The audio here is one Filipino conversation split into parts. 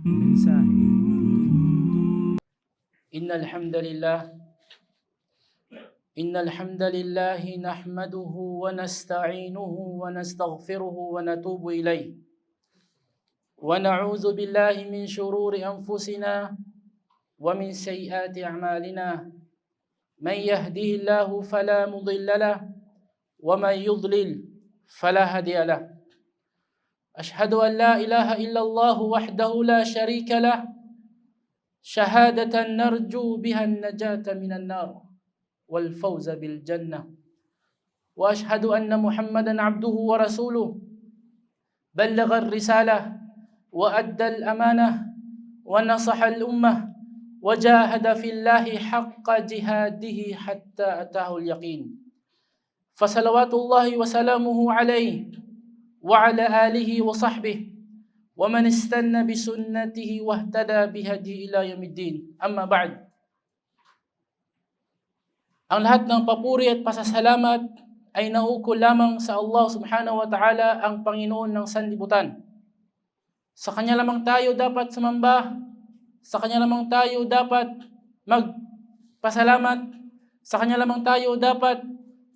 Mensahe إن الحمد لله نحمده ونستعينه ونستغفره ونتوب إليه ونعوذ بالله من شرور أنفسنا ومن سيئات أعمالنا من يهده الله فلا مضل له ومن يضلل فلا هادي له أشهد أن لا إله إلا الله وحده لا شريك له شهادة نرجو بها النجاة من النار والفوز بالجنة وأشهد أن محمدا عبده ورسوله بلغ الرسالة وأدى الأمانة ونصح الأمة وجاهد في الله حق جهاده حتى أتاه اليقين فصلوات الله وسلامه عليه وعلى آله وصحبه ومن استنى بسنته واهتدى بهديه إلى يوم الدين. Amma ba'd. Ang lahat ng papuri at pasasalamat ay naukol lamang sa Allah subhanahu wa ta'ala, ang Panginoon ng sanlibutan. Sa Kanya lamang tayo dapat sumamba, sa Kanya lamang tayo dapat magpasalamat, sa Kanya lamang tayo dapat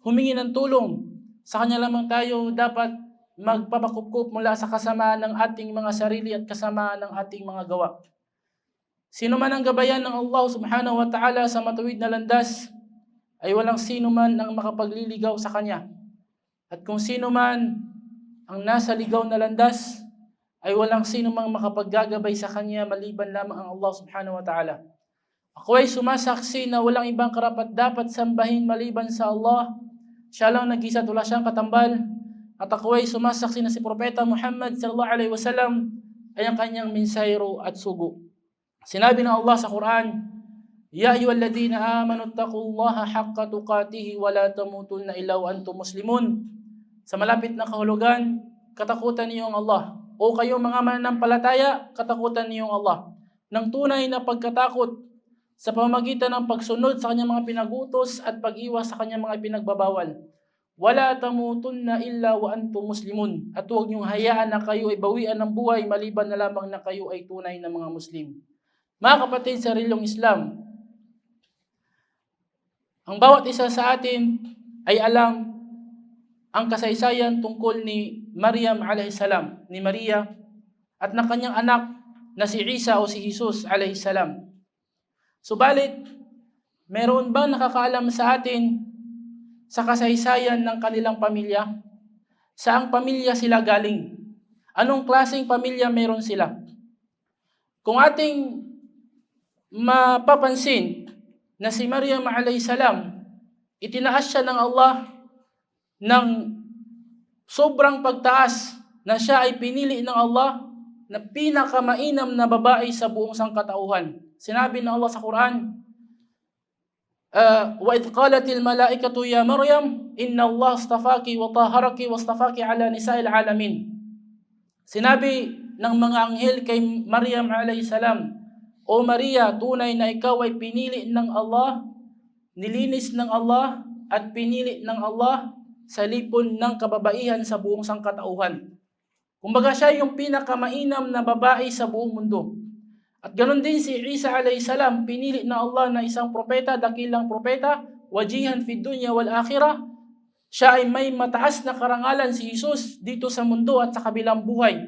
humingi ng tulong, sa Kanya lamang tayo dapat magpapakupkup mula sa kasamaan ng ating mga sarili at kasamaan ng ating mga gawa. Sino man ang gabayan ng Allah subhanahu wa ta'ala sa matuwid na landas, ay walang sino man ang makapagliligaw sa Kanya. At kung sino man ang nasa ligaw na landas, ay walang sino mang makapaggagabay sa Kanya maliban lamang ang Allah subhanahu wa ta'ala. Ako ay sumasaksi na walang ibang karapat dapat sambahin maliban sa Allah. Siya lang nag-isa, wala siyang katambal. At ako ay sumasaksi na si Propeta Muhammad sallallahu alaihi wasallam ay ang kanyang mensahero at sugo. Sinabi ng Allah sa Quran, Ya ayyuhalladhina amanu taqullaha haqqa tuqatih wa la tamutunna illa wa antum muslimun. Sa malapit na kahulugan, katakutan niyo ang Allah. O kayo mga mananampalataya, katakutan niyo ang Allah. Ng tunay na pagkatakot sa pamamagitan ng pagsunod sa kanyang mga pinagutos at pag-iwas sa kanyang mga pinagbabawal. Wala tamutunna illa wa antum muslimun. At huwag niyong hayaan na kayo ay bawian ng buhay maliban na lamang na kayo ay tunay na mga Muslim. Mga kapatid sa relong Islam, ang bawat isa sa atin ay alam ang kasaysayan tungkol ni Maryam alayhis salam, ni Maria, at ng kanyang anak na si Isa o si Jesus alayhis salam. Subalit, meron bang nakakaalam sa atin sa kasaysayan ng kanilang pamilya? Saang pamilya sila galing? Anong klaseng pamilya meron sila? Kung ating mapapansin na si Maryam alayhis salam, itinaas siya ng Allah ng sobrang pagtaas na siya ay pinili ng Allah na pinakamainam na babae sa buong sangkatauhan. Sinabi ng Allah sa Quran, وَإِذْ قَالَتِ الْمَلَائِكَةُ يَا مَرْيَمْ إِنَّ اللَّهَ اصْطَفَاكِ وَطَهَّرَكِ وَاصْطَفَاكِ عَلَى نِسَاءِ الْعَالَمِينَ. Sinabi ng mga anghel kay Maryam alayhis salam, O Maria, tunay na ikaw ay pinili ng Allah, nilinis ng Allah, at pinili ng Allah sa lipon ng kababaihan sa buong sangkatauhan. Kumbaga siya yung pinakamainam na babae sa buong mundo. At ganoon din si Isa alayhis salam, pinili na Allah na isang propeta, dakilang propeta, wajihan fid dunya wal akhirah. Siya ay may mataas na karangalan, si Jesus, dito sa mundo at sa kabilang buhay.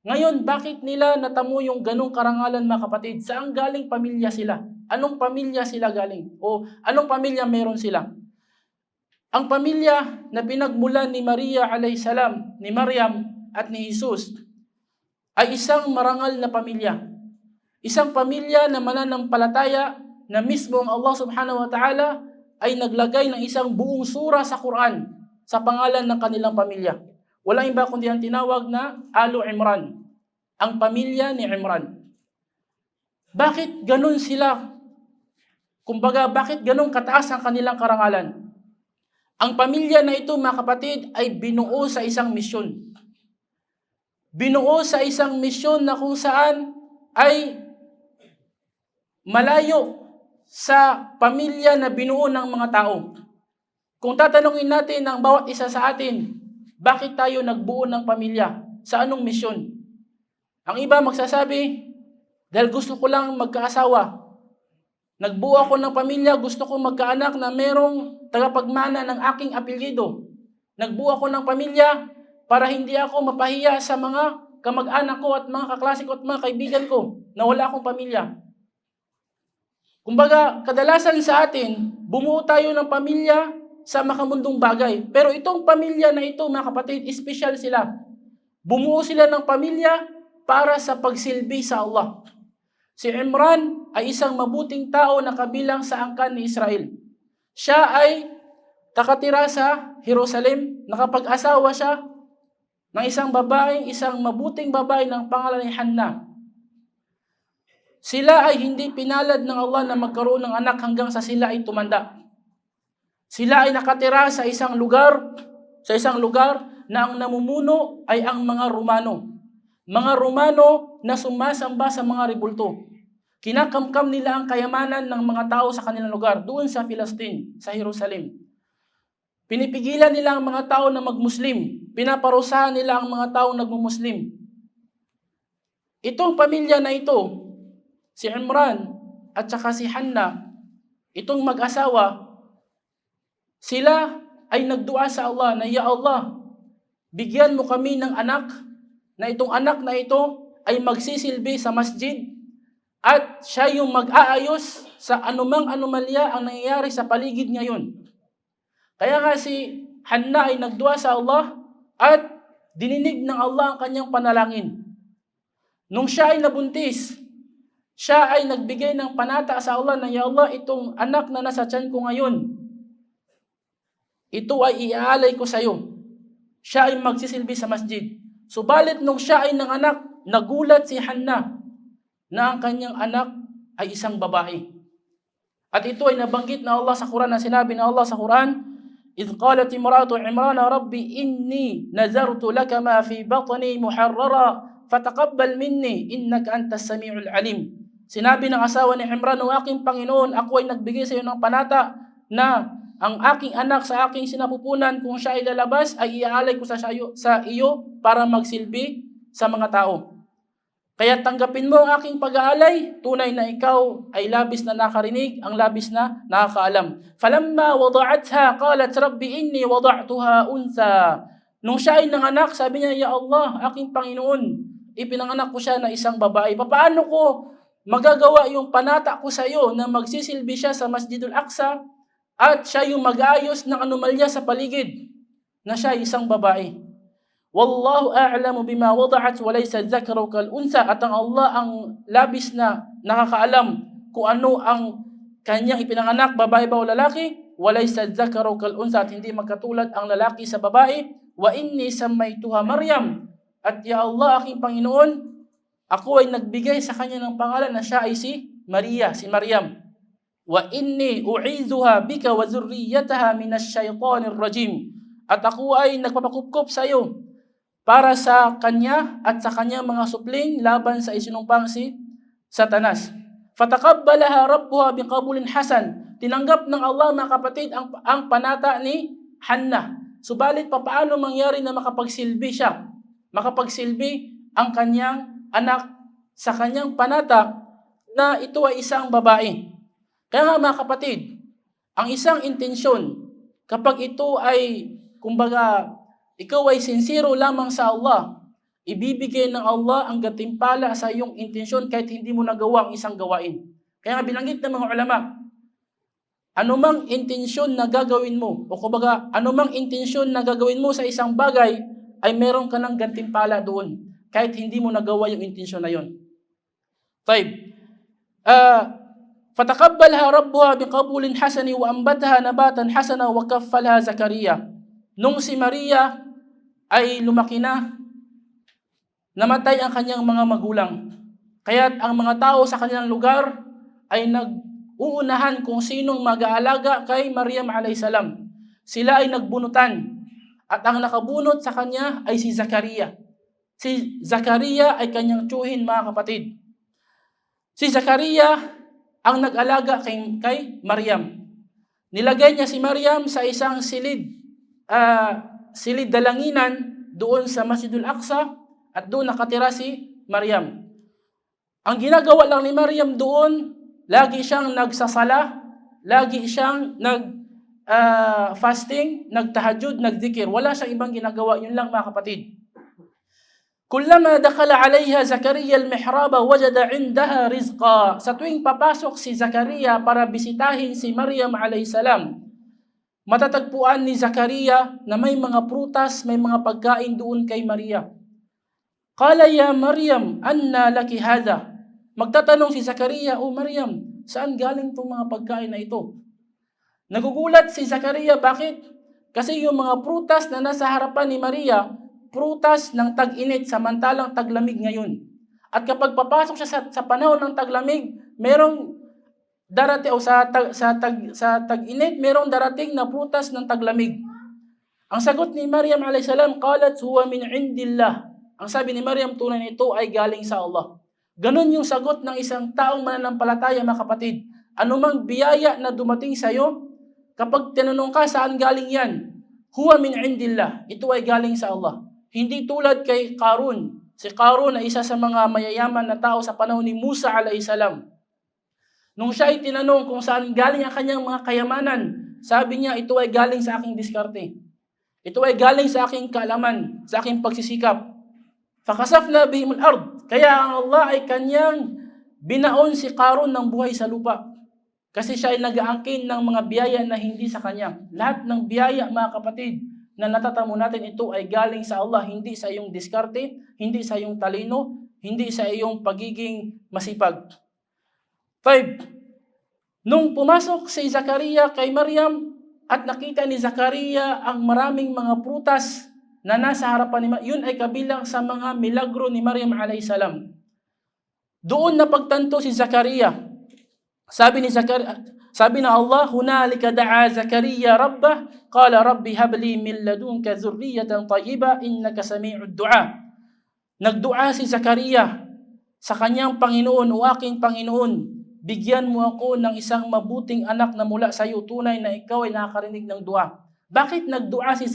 Ngayon, bakit nila natamo yung ganong karangalan, mga kapatid? Saan galing pamilya sila? Anong pamilya sila galing? O anong pamilya meron sila? Ang pamilya na pinagmulan ni Maria alayhis salam, ni Maryam at ni Jesus, ay isang marangal na pamilya. Isang pamilya na mananampalataya na mismo ang Allah subhanahu wa ta'ala ay naglagay ng isang buong sura sa Quran sa pangalan ng kanilang pamilya. Walang iba kundi ang tinawag na Alu Imran, ang pamilya ni Imran. Bakit ganun sila? Kumbaga, bakit ganun kataas ang kanilang karangalan? Ang pamilya na ito, mga kapatid, ay binuo sa isang misyon. Binuo sa isang misyon na kung saan ay malayo sa pamilya na binuo ng mga tao. Kung tatanungin natin ang bawat isa sa atin, bakit tayo nagbuo ng pamilya? Sa anong misyon? Ang iba magsasabi, Dahil gusto ko lang magkaasawa. Nagbuo ako ng pamilya, gusto ko magkaanak na merong tagapagmana ng aking apelyido. Nagbuo ako ng pamilya para hindi ako mapahiya sa mga kamag-anak ko at mga kaklase ko at mga kaibigan ko na wala akong pamilya. Kumbaga, kadalasan sa atin, bumuo tayo ng pamilya sa makamundong bagay. Pero itong pamilya na ito, mga kapatid, espesyal sila. Bumuo sila ng pamilya para sa pagsilbi sa Allah. Si Imran ay isang mabuting tao na kabilang sa angkan ni Israel. Siya ay nakatira sa Jerusalem, nakapag-asawa siya ng isang mabuting babae ng pangalan ni Hannah. Sila ay hindi pinalad ng Allah na magkaroon ng anak hanggang sa sila ay tumanda. Sila ay nakatira sa isang lugar na ang namumuno ay ang mga Romano. Mga Romano na sumasamba sa mga rebulto. Kinakamkam nila ang kayamanan ng mga tao sa kanilang lugar, doon sa Palestine, sa Jerusalem. Pinipigilan nila ang mga tao na mag-Muslim. Pinaparusahan nila ang mga tao na nag-Muslim. Itong pamilya na ito, si Imran at saka si Hannah, itong mag-asawa, sila ay nagdua sa Allah na, Ya Allah, bigyan mo kami ng anak, na itong anak na ito ay magsisilbi sa masjid at siya yung mag-aayos sa anumang anomalya ang nangyayari sa paligid ngayon. Kaya nga si Hannah ay nagdua sa Allah at dininig ng Allah ang kanyang panalangin. Nung siya ay nabuntis, siya ay nagbigay ng panata sa Allah na, Ya Allah, itong anak na nasa tiyan ko ngayon, ito ay iaalay ko sa iyo. Siya ay magsisilbi sa masjid. Subalit nung siya ay nanganak, nagulat si Hannah na ang kanyang anak ay isang babae. At ito ay nabanggit na Allah sa Quran, na sinabi na Allah sa Quran, إذ قالت امرأة عمران ربي إني نذرت لك ما في بطني محررا فتقبل مني إنك أنت السميع العليم. Sinabi ng asawa ni Imran, o aking Panginoon, ako ay nagbigay sa iyo ng panata na ang aking anak sa aking sinapupunan, kung siya ay lalabas, ay iaalay ko sa iyo para magsilbi sa mga tao. Kaya tanggapin mo ang aking pag-aalay, tunay na ikaw ay labis na nakarinig, ang labis na nakakaalam. Falamma wada'atha qalat rabbi inni wada'tuha unsa. Nung siya ay nanganak, sabi niya, Ya Allah, aking Panginoon, ipinanganak ko siya na isang babae. Paano ko magagawa yung panata ko sa iyo na magsisilbi siya sa Masjidul Aqsa at siya yung mag-ayos ng anomalya sa paligid na siya ay isang babae? Wallahu a'lamu bima wada'at wa laysa dhakaru kal unsa. At ang Allah ang labis na nakakaalam kung ano ang kanyang ipinanganak, babae ba o lalaki. Wa laysa dhakaru kal unsa, at hindi magkatulad ang lalaki sa babae. Wa inni sammaytuha Maryam. At Ya Allah, aking Panginoon, ako ay nagbigay sa kanya ng pangalan na siya ay si Maria, si Maryam. Wa inni u'izuha bika wa zurriyataha minash shaitanir rajim. At ako ay nagpapakupkop sa iyo para sa kanya at sa kanyang mga supling laban sa isinumpang si Satanas. Fataqabbalaha rabbuha biqabulin hasan. Tinanggap ng Allah, mga kapatid, ang panata ni Hannah. Subalit paano mangyari na makapagsilbi siya? Makapagsilbi ang kanyang anak sa kanyang panata na ito ay isang babae. Kaya nga, mga kapatid, ang isang intensyon, kapag ito ay, kumbaga, ikaw ay sincero lamang sa Allah, ibibigay ng Allah ang gatimpala sa iyong intensyon kahit hindi mo nagawa ang isang gawain. Kaya nga binanggit ng mga ulama, anumang intensyon na gagawin mo, o kumbaga, anumang intensyon na gagawin mo sa isang bagay, ay meron ka ng gantimpala doon, kahit hindi mo nagawa yung intensyon na yun. Taib. Fataqabbalha rabbuha biqabulin hasani wa ambataha nabatan hasana wa kaffalaha Zakaria. Nung si Maria ay lumaki na, namatay ang kanyang mga magulang. Kaya't ang mga tao sa kanilang lugar ay nag-uunahan kung sinong mag-aalaga kay Maryam a.s. Sila ay nagbunutan. At ang nakabunot sa kanya ay si Zakaria. Si Zakaria ay kanyang tiyuhin, mga kapatid. Si Zakaria ang nag-alaga kay Maryam. Nilagay niya si Maryam sa isang silid dalanginan doon sa Masjidul Aqsa at doon nakatira si Maryam. Ang ginagawa lang ni Maryam doon, lagi siyang nagsasala, lagi siyang fasting, nagtahajjud, nagdikir. Wala siyang ibang ginagawa. Yun lang mga kapatid. Kullama dakhala alayha Zakaria al-mihraba wajada indaha rizqa. Sa tuwing papasok si Zakaria para bisitahin si Maryam alayhisalam, matatagpuan ni Zakaria na may mga prutas, may mga pagkain doon kay Maria. Qala ya Maryam, anna laki hadha? Magtatanong si Zakaria, "O Maryam, saan galing itong mga pagkain na ito?" Nagugulat si Zakaria, bakit? Kasi yung mga prutas na nasa harapan ni Maria, prutas ng tag-init samantalang taglamig ngayon. At kapag papasok siya sa panahon ng taglamig, merong darating o sa tag-init, merong darating na prutas ng taglamig. Ang sagot ni Maryam alayhis salam, qalat huwa min indillah. Ang sabi ni Maryam, tunay nito ay galing sa Allah. Ganon yung sagot ng isang taong mananampalataya, mga kapatid. Anumang biyaya na dumating sa iyo, kapag tinanong ka saan galing yan, huwa min indillah. Ito ay galing sa Allah. Hindi tulad kay Qarun. Si Qarun ay isa sa mga mayayaman na tao sa panahon ni Musa alayhis salam. Nung siya ay tinanong kung saan galing ang kanyang mga kayamanan, sabi niya, ito ay galing sa aking diskarte. Ito ay galing sa aking kaalaman, sa aking pagsisikap. Fakasafna bihim al-ard. Kaya ang Allah ay kanyang binaon si Qarun ng buhay sa lupa. Kasi siya ay nag-aangkin ng mga biyaya na hindi sa kanya. Lahat ng biyaya, mga kapatid, na natatamo natin, ito ay galing sa Allah, hindi sa iyong diskarte, hindi sa iyong talino, hindi sa iyong pagiging masipag. 5. Nung pumasok si Zakaria kay Maryam at nakita ni Zakaria ang maraming mga prutas na nasa harapan ni Maryam, yun ay kabilang sa mga milagro ni Maryam alayhis salam. Doon napagtanto si Zakaria. Sabi na Allah, hunalika da'a Zakaria rabbah, qala rabbi habli min ladunka dhurriyatan tayyiba innaka sami'ud du'a. Nagdua si Zakaria sa kanyang Panginoon, o aking Panginoon, bigyan mo ako ng isang mabuting anak na mula sa iyo, tunay na ikaw ay nakakarinig ng dua. Bakit nagdua si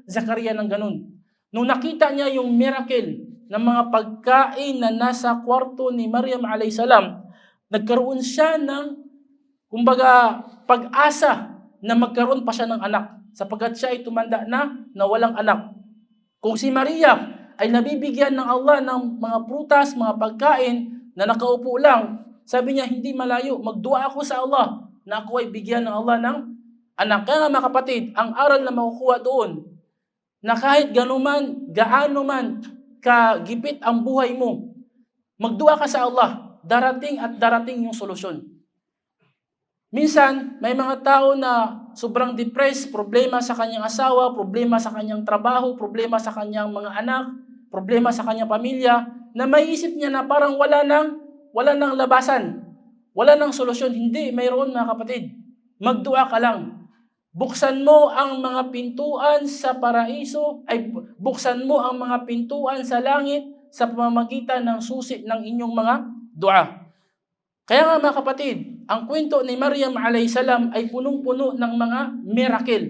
Zakaria ng ganun? Nung nakita niya yung miracle ng mga pagkain na nasa kwarto ni Maryam alayhis salam, nagkaroon siya ng, kumbaga, pag-asa na magkaroon pa siya ng anak sapagkat siya ay tumanda na walang anak. Kung si Maria ay nabibigyan ng Allah ng mga prutas, mga pagkain na nakaupo lang, sabi niya, hindi malayo, magdua ako sa Allah na ako ay bigyan ng Allah ng anak. Kaya nga, mga kapatid, ang aral na makukuha doon, na kahit gaano man kagipit ang buhay mo, magdua ka sa Allah, darating at darating yung solusyon. Minsan, may mga tao na sobrang depressed, problema sa kanyang asawa, problema sa kanyang trabaho, problema sa kanyang mga anak, problema sa kanyang pamilya, na may isip niya na parang wala nang labasan, wala nang solusyon. Hindi, mayroon, mga kapatid. Magdua ka lang. Buksan mo ang mga pintuan sa paraiso, buksan mo ang mga pintuan sa langit sa pamamagitan ng susi ng inyong mga dua. Kaya nga, mga kapatid, ang kwento ni Maryam alayhis salam ay punong-puno ng mga miracle.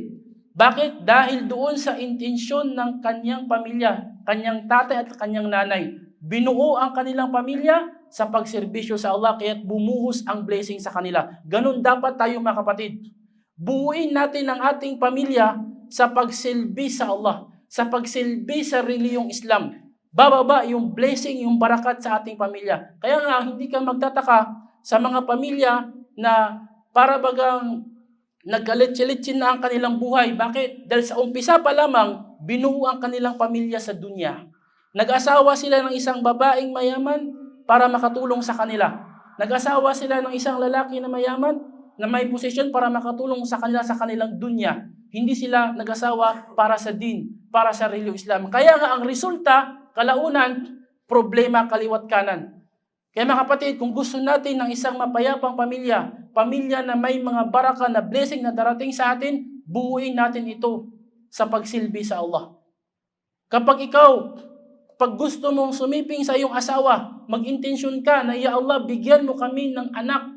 Bakit? Dahil doon sa intensyon ng kanyang pamilya, kanyang tatay at kanyang nanay. Binuo ang kanilang pamilya sa pagserbisyo sa Allah, kaya't bumuhos ang blessing sa kanila. Ganun dapat tayo, mga kapatid. Buuin natin ang ating pamilya sa pagsilbi sa Allah, sa pagsilbi sa reliyong Islam. Bababa yung blessing, yung barakat sa ating pamilya. Kaya nga, hindi ka magtataka sa mga pamilya na para bagang nagkalitsilitsin na ang kanilang buhay. Bakit? Dahil sa umpisa pa lamang, binuo ang kanilang pamilya sa dunya. Nag-asawa sila ng isang babaeng mayaman para makatulong sa kanila. Nag-asawa sila ng isang lalaki na mayaman na may posisyon para makatulong sa kanila sa kanilang dunya. Hindi sila nag-asawa para sa din, para sa reliyong Islam. Kaya nga ang resulta, kalaunan, problema kaliwat kanan. Kaya, mga kapatid, kung gusto natin ng isang mapayapang pamilya na may mga baraka na blessing na darating sa atin, buuin natin ito sa pagsilbi sa Allah. Pag gusto mong sumiping sa iyong asawa, mag-intensyon ka na, Ya Allah, bigyan mo kami ng anak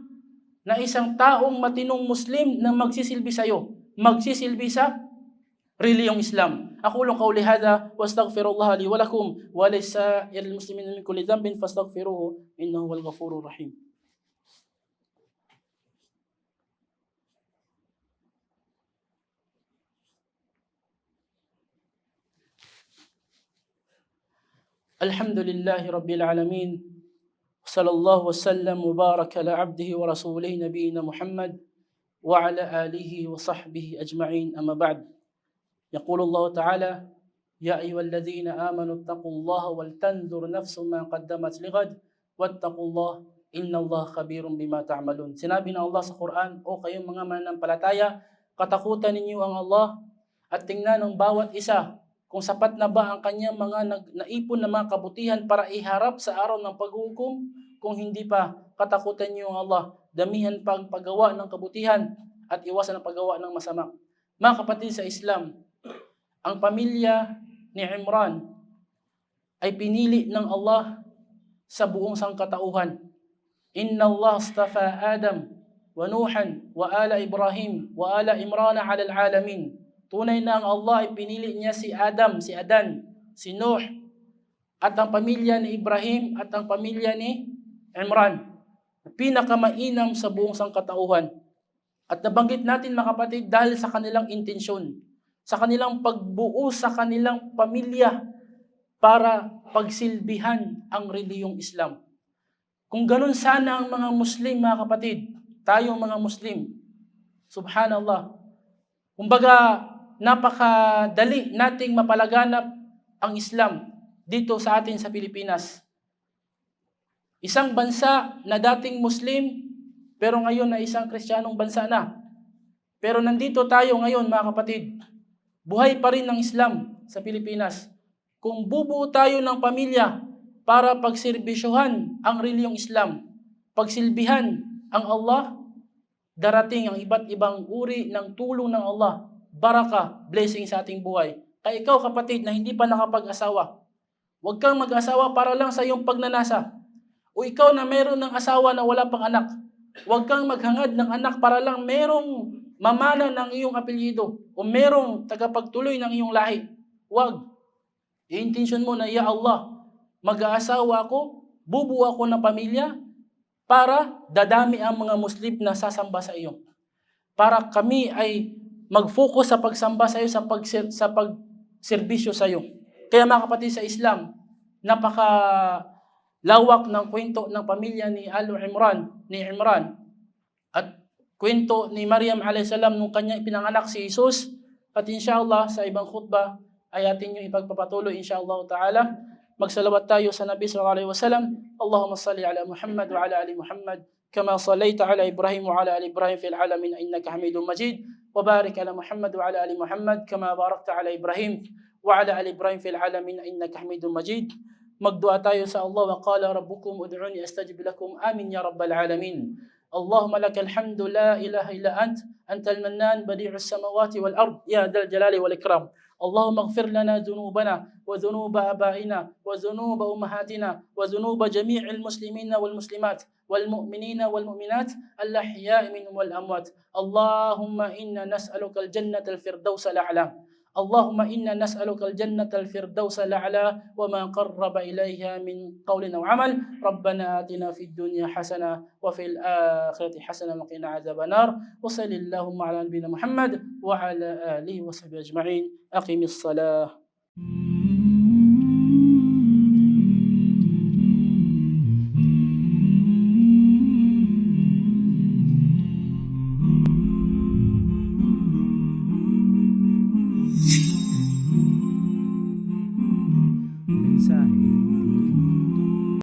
na isang taong matinong Muslim na magsisilbi sa iyo, magsisilbi sa reliyong Islam. Aqulu qawli hadha wastaghfirullaha li wa lakum wa lisa'iril muslimin min kulli dhanbin fastaghfiruhu innahu huwal ghafurur rahim. Alhamdulillahi rabbil alamin. Sallallahu wasallam wa baraka ala abdihi wa rasulih nabiyina Muhammad wa ala alihi wa sahbihi ajma'in. Amma ba'd. يقول الله تعالى يا أيها الذين آمنوا اتقوا الله ولتنظر نفس ما قدمت لغد واتقوا الله إن الله خبير بما تعملون. Sinabi ng Allah sa Quran, o kayong mga mananampalataya, katakutan ninyo ang Allah at tingnan ng bawat isa kung sapat na ba ang kanyang mga naipon na mga kabutihan para iharap sa araw ng paghuhukom. Kung hindi pa, katakutan niyo ang Allah, damihan pang paggawa ng kabutihan at iwasan ang paggawa ng masama. Mga kapatid sa Islam, ang pamilya ni Imran ay pinili ng Allah sa buong sangkatauhan. Inna Allah astafa Adam wa Nuhan wa ala Ibrahim wa ala Imran ala alalamin. Tunay na ang Allah ay pinili niya si Adam, si Adan, si Nuh, at ang pamilya ni Ibrahim at ang pamilya ni Imran. Pinakamainam sa buong sangkatauhan. At nabanggit natin mga kapatid dahil sa kanilang intensyon, sa kanilang pagbuo sa kanilang pamilya para pagsilbihan ang reliyong Islam. Kung ganun sana ang mga Muslim, mga kapatid, tayong mga Muslim, subhanallah, kumbaga napakadali nating mapalaganap ang Islam dito sa atin sa Pilipinas. Isang bansa na dating Muslim, pero ngayon na isang Kristiyanong bansa na. Pero nandito tayo ngayon, mga kapatid, buhay pa rin ng Islam sa Pilipinas. Kung bubuo tayo ng pamilya para pagserbisyuhan ang reliyong Islam, pagsilbihan ang Allah, darating ang iba't ibang uri ng tulong ng Allah, baraka, blessing sa ating buhay. Kaya ikaw kapatid na hindi pa nakapag-asawa, huwag kang mag-asawa para lang sa iyong pagnanasa. O ikaw na meron ng asawa na wala pang anak, huwag kang maghangad ng anak para lang merong mamana ng iyong apelyido o merong tagapagtuloy ng iyong lahi. Huwag. I-intention mo na, ya Allah, mag-aasawa ako, bubuo ako ng pamilya para dadami ang mga Muslim na sasamba sa iyo. Para kami ay mag-focus sa pagsamba sa iyo, sa pagserbisyo sa iyo. Kaya mga kapatid sa Islam, napaka-lawak ng kwento ng pamilya ni Imran at kwento ni Maryam a.s. nung kanya ipinanganak si Jesus. At inshallah sa ibang khutbah ay atin yung ipagpapatuloy inshallah ta'ala. Magsalawat tayo sa Nabi sallallahu alaihi wasallam. Allahumma salli ala Muhammad wa ala ali Muhammad kama sallaita ala Ibrahim wa ala ali Ibrahim fil alamin innaka Hamidum Majid. Wa barik ala Muhammad wa ala ali Muhammad kama barakta ala Ibrahim wa ala ali Ibrahim fil alamin innaka Hamidum Majid. Magdua tayo sa Allah, wa qala rabbukum ud'uni astajib lakum. Amin ya rabbal alamin. اللهم لك الحمد لا إله إلا أنت المنان بديع السماوات والأرض يا ذا الجلال والإكرام. اللهم اغفر لنا ذنوبنا وذنوب آبائنا وذنوب أمهاتنا وذنوب جميع المسلمين والمسلمات والمؤمنين والمؤمنات الأحياء منهم والأموات. اللهم إنا نسألك الجنة الفردوس الأعلى. اللهم إنا نسألك الجنة الفردوس الأعلى وما قرب إليها من قول أو عمل. ربنا آتنا في الدنيا حسنة وفي الآخرة حسنة وقنا عذاب النار. وصل اللهم على نبينا محمد وعلى آله وصحبه أجمعين. أقم الصلاة. mensahe